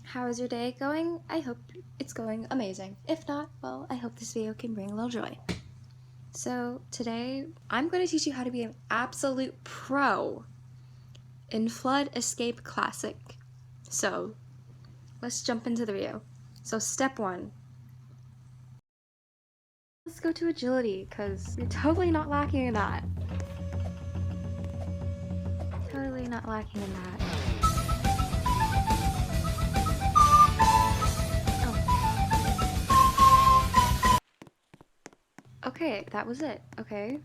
How is your day going? I hope it's going amazing. If not, well, I hope this video can bring a little joy. So today, I'm going to teach you how to be an absolute pro in Flood Escape Classic. So let's jump into the video. So step 1. Let's go to agility, because you're totally not lacking in that. Totally not lacking in that. Okay, that was it. Okay.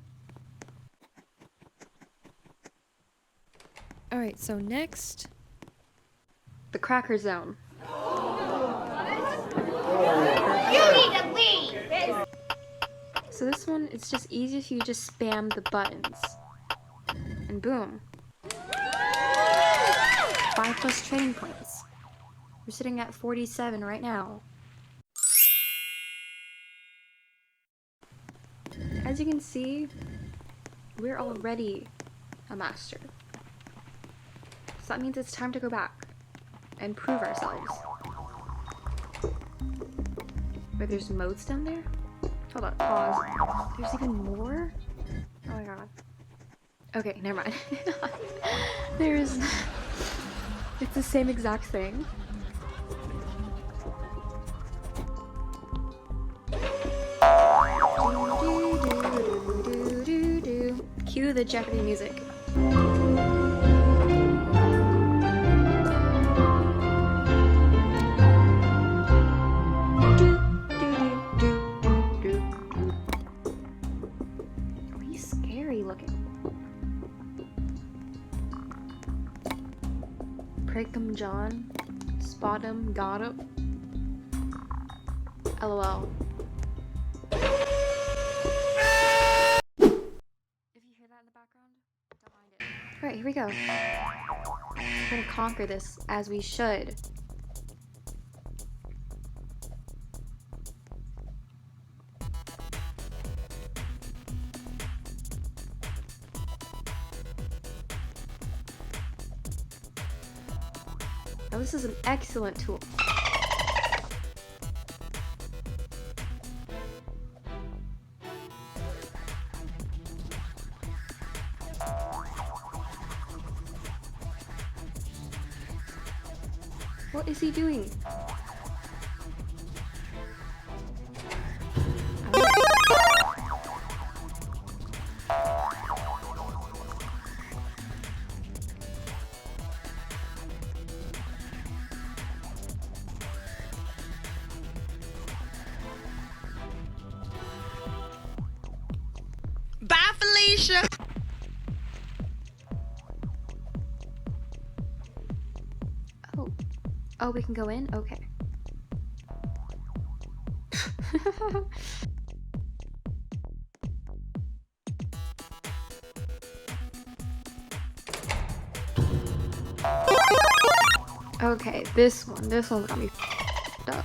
Alright, so next, the cracker zone. You need to leave! So this one, it's just easy if you just spam the buttons. And boom. 5+ training points. We're sitting at 47 right now. As you can see, we're already a master. So that means it's time to go back and prove ourselves. Wait, there's modes down there? Hold on, pause. There's even more? Oh my god. Okay, never mind. It's the same exact thing. Cue the Jeopardy music. Oh, he's scary looking. Prick him, John. Spot him, got him. LOL. Alright, here we go. We're gonna conquer this as we should. Now this is an excellent tool. What is he doing? Bye, Felicia! Oh, we can go in? Okay. Okay, this one's got me f***ed up.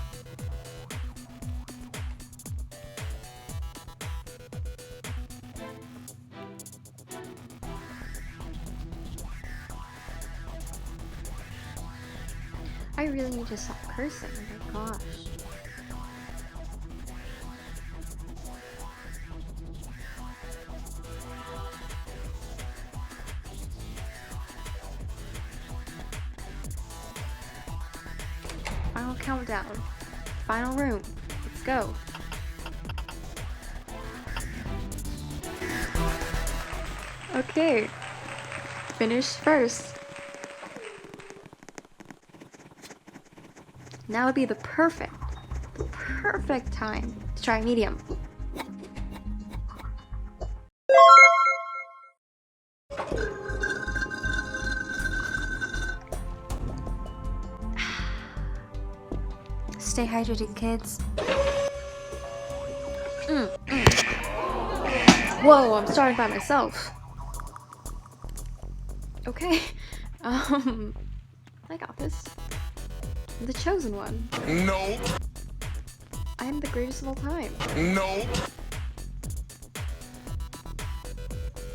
I really need to stop cursing, oh my gosh. Final countdown. Final room. Let's go. Okay. Finish first. Now would be the perfect time to try medium. Stay hydrated, kids. Whoa, I'm starting by myself. Okay. I got this. I'm the chosen one. Nope. I am the greatest of all time. Nope.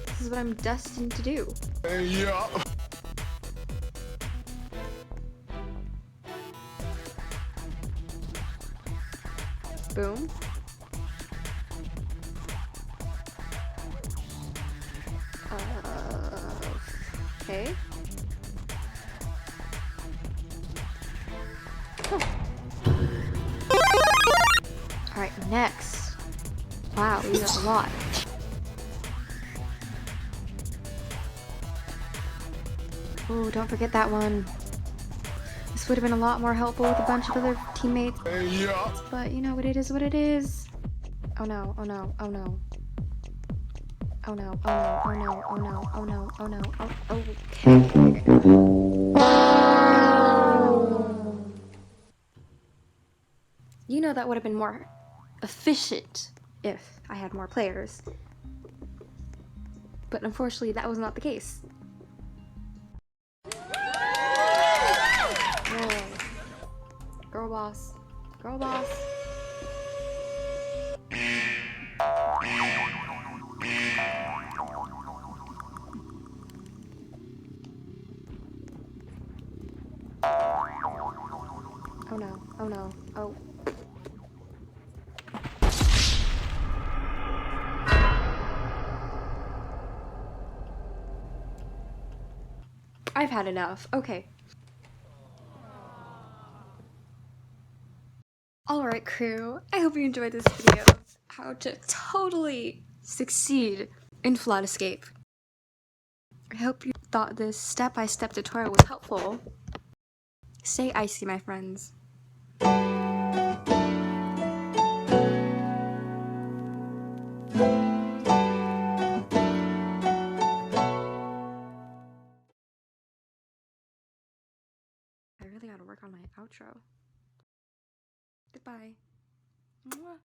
This is what I'm destined to do. Yeah. Boom. Okay. Huh. Alright, next. Wow, we got a lot. Oh, don't forget that one. This would have been a lot more helpful with a bunch of other teammates. Yeah. But you know what it is, what it is. Oh no, oh no, oh no. Oh no, oh no, oh no, oh no, oh no, oh no, oh, okay. You know that would have been more efficient if I had more players. But unfortunately, that was not the case. Yay. Girl boss. Girl boss. Oh no, oh no, oh. I've had enough. Okay. Alright, crew. I hope you enjoyed this video of how to totally succeed in Flood Escape. I hope you thought this step-by-step tutorial was helpful. Stay icy, my friends. I really gotta work on my outro. Goodbye. Mwah.